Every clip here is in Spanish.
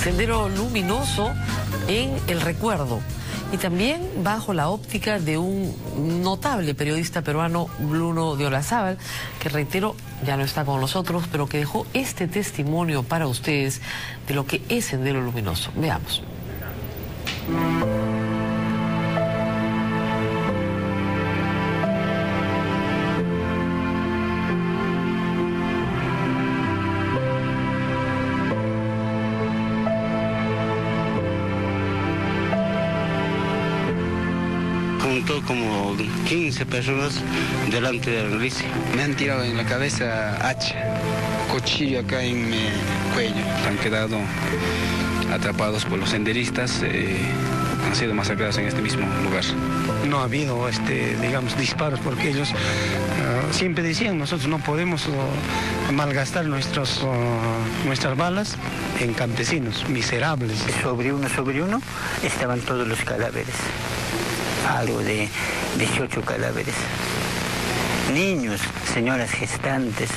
Sendero Luminoso en el recuerdo y también bajo la óptica de un notable periodista peruano, Bruno de Olazábal, que reitero, ya no está con nosotros, pero que dejó este testimonio para ustedes de lo que es Sendero Luminoso. Veamos. Juntó como 15 personas delante de la bici. Me han tirado en la cabeza hacha, cuchillo acá en mi cuello. Han quedado atrapados por los senderistas, han sido masacrados en este mismo lugar. No ha habido, digamos, disparos porque ellos siempre decían, nosotros no podemos malgastar nuestras balas en campesinos miserables. Sobre uno estaban todos los cadáveres. Algo de 18 cadáveres. Niños, señoras gestantes,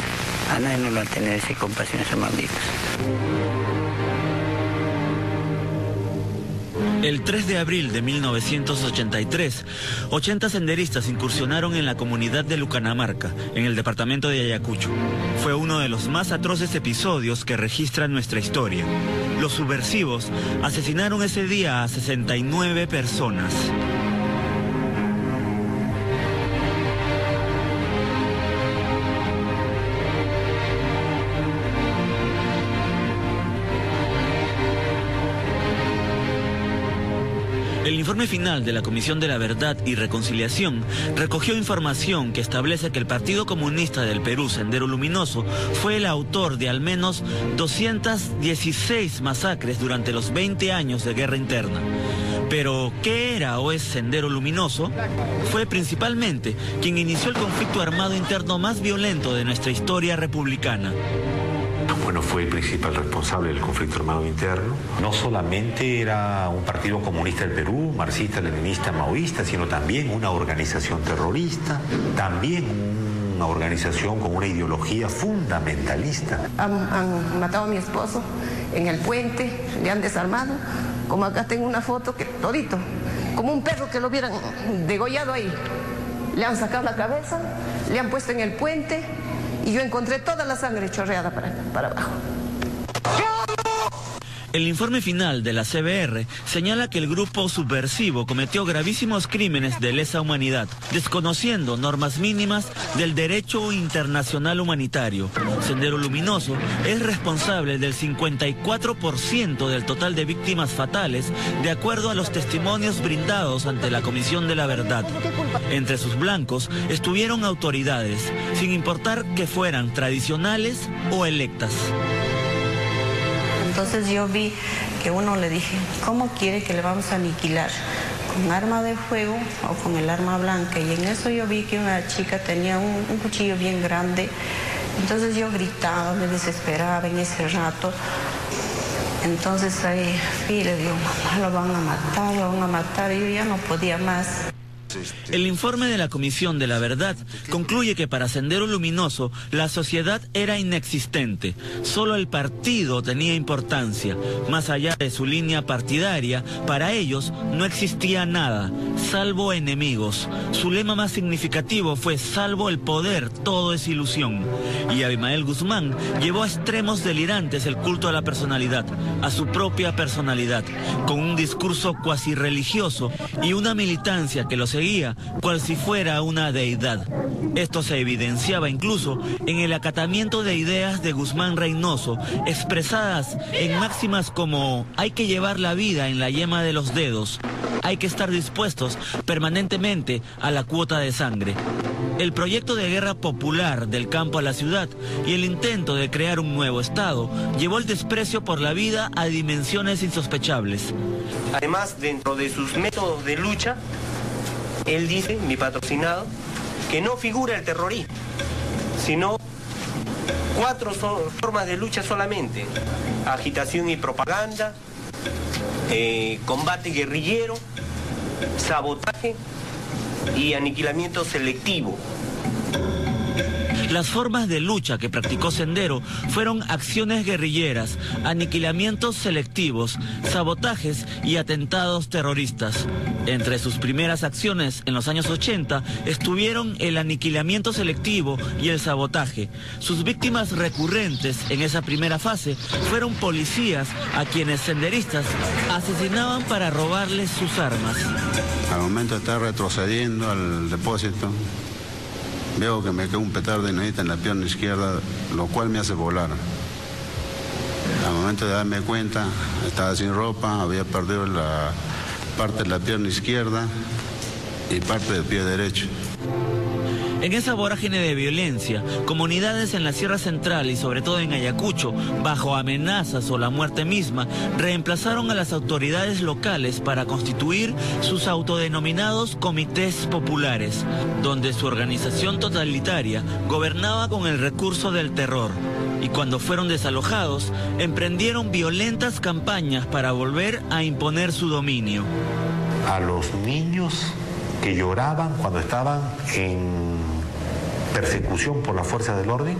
a nadie no lo van a tener esa compasión, esos malditos. El 3 de abril de 1983, 80 senderistas incursionaron en la comunidad de Lucanamarca, en el departamento de Ayacucho. Fue uno de los más atroces episodios que registra nuestra historia. Los subversivos asesinaron ese día a 69 personas. El informe final de la Comisión de la Verdad y Reconciliación recogió información que establece que el Partido Comunista del Perú, Sendero Luminoso, fue el autor de al menos 216 masacres durante los 20 años de guerra interna. Pero, ¿qué era o es Sendero Luminoso? Fue principalmente quien inició el conflicto armado interno más violento de nuestra historia republicana. Bueno, fue el principal responsable del conflicto armado interno. No solamente era un partido comunista del Perú, marxista, leninista, maoísta, sino también una organización terrorista, también una organización con una ideología fundamentalista. Han matado a mi esposo en el puente, le han desarmado, como acá tengo una foto que todito, como un perro que lo hubieran degollado ahí. Le han sacado la cabeza, le han puesto en el puente, y yo encontré toda la sangre chorreada para abajo. El informe final de la CBR señala que el grupo subversivo cometió gravísimos crímenes de lesa humanidad, desconociendo normas mínimas del derecho internacional humanitario. Sendero Luminoso es responsable del 54% del total de víctimas fatales, de acuerdo a los testimonios brindados ante la Comisión de la Verdad. Entre sus blancos estuvieron autoridades, sin importar que fueran tradicionales o electas. Entonces yo vi que uno le dije, ¿cómo quiere que le vamos a aniquilar? ¿Con arma de fuego o con el arma blanca? Y en eso yo vi que una chica tenía un cuchillo bien grande. Entonces yo gritaba, me desesperaba en ese rato. Entonces ahí fui y le digo, mamá, lo van a matar. Y yo ya no podía más. El informe de la Comisión de la Verdad concluye que para Sendero Luminoso la sociedad era inexistente, solo el partido tenía importancia. Más allá de su línea partidaria, para ellos no existía nada, salvo enemigos. Su lema más significativo fue salvo el poder, todo es ilusión. Y Abimael Guzmán llevó a extremos delirantes el culto a la personalidad, a su propia personalidad, con un discurso cuasi religioso y una militancia que lo seguía cual si fuera una deidad. Esto se evidenciaba incluso en el acatamiento de ideas de Guzmán Reynoso, expresadas en máximas como hay que llevar la vida en la yema de los dedos, hay que estar dispuestos permanentemente a la cuota de sangre. El proyecto de guerra popular del campo a la ciudad y el intento de crear un nuevo Estado llevó el desprecio por la vida a dimensiones insospechables. Además, dentro de sus métodos de lucha, él dice, mi patrocinado, que no figura el terrorismo, sino 4 formas de lucha solamente: agitación y propaganda, combate guerrillero, sabotaje y aniquilamiento selectivo. Las formas de lucha que practicó Sendero fueron acciones guerrilleras, aniquilamientos selectivos, sabotajes y atentados terroristas. Entre sus primeras acciones en los años 80 estuvieron el aniquilamiento selectivo y el sabotaje. Sus víctimas recurrentes en esa primera fase fueron policías a quienes senderistas asesinaban para robarles sus armas. Al momento de estar retrocediendo al depósito, veo que me queda un petardo de dinamita en la pierna izquierda, lo cual me hace volar. Al momento de darme cuenta, estaba sin ropa, había perdido la parte de la pierna izquierda y parte del pie derecho. En esa vorágine de violencia, comunidades en la Sierra Central y sobre todo en Ayacucho, bajo amenazas o la muerte misma, reemplazaron a las autoridades locales para constituir sus autodenominados comités populares, donde su organización totalitaria gobernaba con el recurso del terror. Y cuando fueron desalojados, emprendieron violentas campañas para volver a imponer su dominio. A los niños que lloraban cuando estaban en persecución por la fuerza del orden,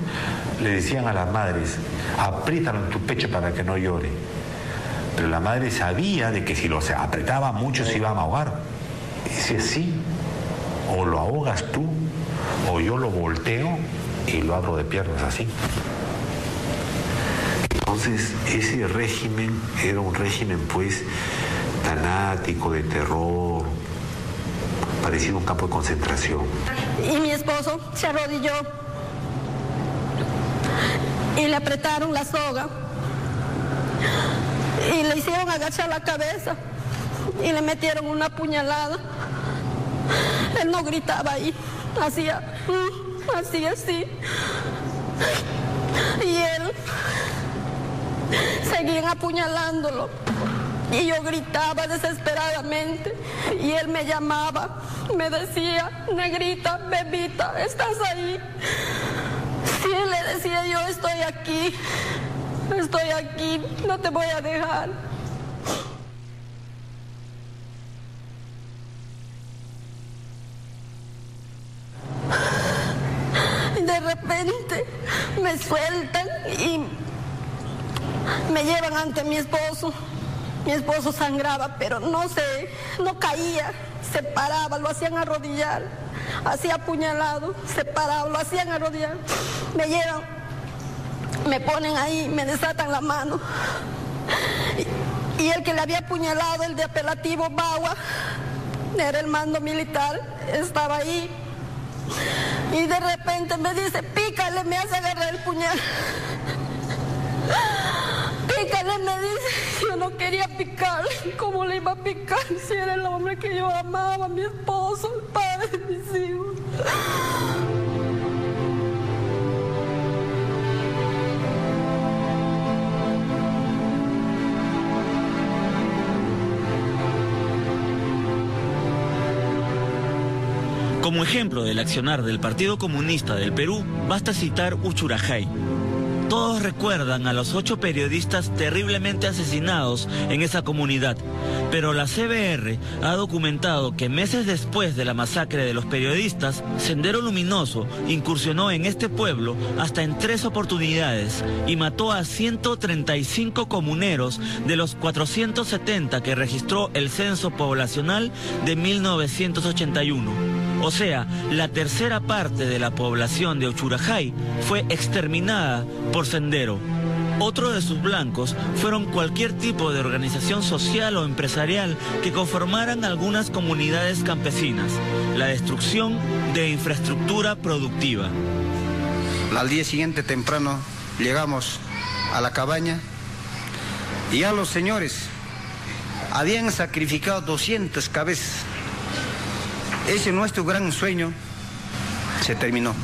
le decían a las madres, apriétalo en tu pecho para que no llore. Pero la madre sabía de que si lo apretaba mucho se iban a ahogar. Y decía, sí, o lo ahogas tú, o yo lo volteo y lo abro de piernas así. Entonces, ese régimen era un régimen, pues, fanático, de terror, parecido a un campo de concentración. Y mi esposo se arrodilló y le apretaron la soga y le hicieron agachar la cabeza y le metieron una puñalada. Él no gritaba ahí, hacía así. Y él seguían apuñalándolo. Y yo gritaba desesperadamente y él me llamaba, me decía, negrita, bebita, ¿estás ahí? Sí, le decía yo, estoy aquí, no te voy a dejar. Y de repente me sueltan y me llevan ante mi esposo. Mi esposo sangraba, pero no caía, se paraba, lo hacían arrodillar, hacía apuñalado, se paraba, lo hacían arrodillar. Me llevan, me ponen ahí, me desatan la mano. Y el que le había apuñalado, el de apelativo Bagua, era el mando militar, estaba ahí. Y de repente me dice, pícale, me hace agarrar el puñal. Pícale, me dice, yo no quería picar, ¿cómo le iba a picar si era el hombre que yo amaba, mi esposo, el padre de mis hijos? Como ejemplo del accionar del Partido Comunista del Perú, basta citar Uchurajay. Todos recuerdan a los 8 periodistas terriblemente asesinados en esa comunidad, pero la CBR ha documentado que meses después de la masacre de los periodistas, Sendero Luminoso incursionó en este pueblo hasta en 3 oportunidades y mató a 135 comuneros de los 470 que registró el censo poblacional de 1981. O sea, la tercera parte de la población de Uchurajay fue exterminada por Sendero. Otro de sus blancos fueron cualquier tipo de organización social o empresarial que conformaran algunas comunidades campesinas. La destrucción de infraestructura productiva. Al día siguiente temprano llegamos a la cabaña y ya los señores habían sacrificado 200 cabezas. Ese nuestro gran sueño se terminó.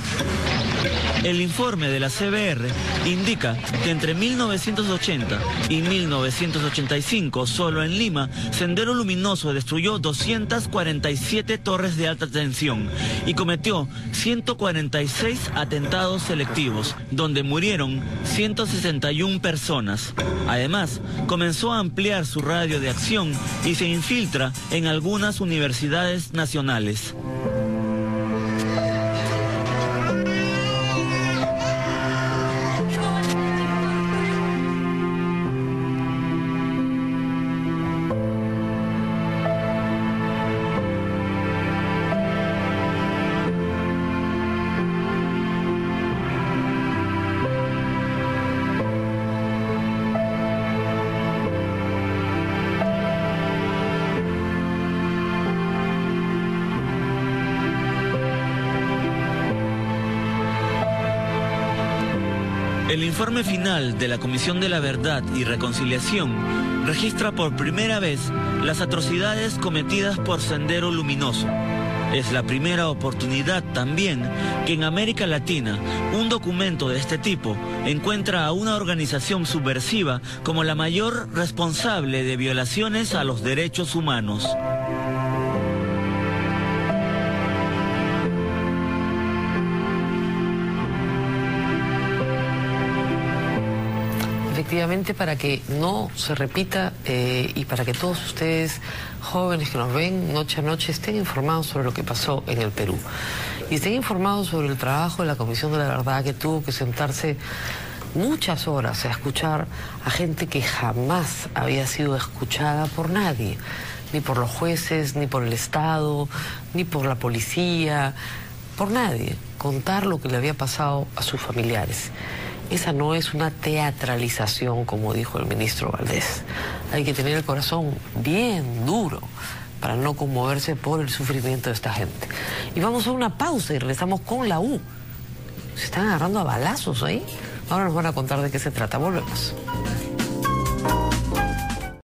El informe de la CBR indica que entre 1980 y 1985, solo en Lima, Sendero Luminoso destruyó 247 torres de alta tensión y cometió 146 atentados selectivos, donde murieron 161 personas. Además, comenzó a ampliar su radio de acción y se infiltra en algunas universidades nacionales. El informe final de la Comisión de la Verdad y Reconciliación registra por primera vez las atrocidades cometidas por Sendero Luminoso. Es la primera oportunidad también que en América Latina un documento de este tipo encuentra a una organización subversiva como la mayor responsable de violaciones a los derechos humanos. Efectivamente, para que no se repita y para que todos ustedes, jóvenes que nos ven noche a noche, estén informados sobre lo que pasó en el Perú. Y estén informados sobre el trabajo de la Comisión de la Verdad, que tuvo que sentarse muchas horas a escuchar a gente que jamás había sido escuchada por nadie, ni por los jueces, ni por el Estado, ni por la policía, por nadie. Contar lo que le había pasado a sus familiares. Esa no es una teatralización, como dijo el ministro Valdés. Hay que tener el corazón bien duro para no conmoverse por el sufrimiento de esta gente. Y vamos a una pausa y regresamos con la U. Se están agarrando a balazos ahí. Ahora nos van a contar de qué se trata. Volvemos.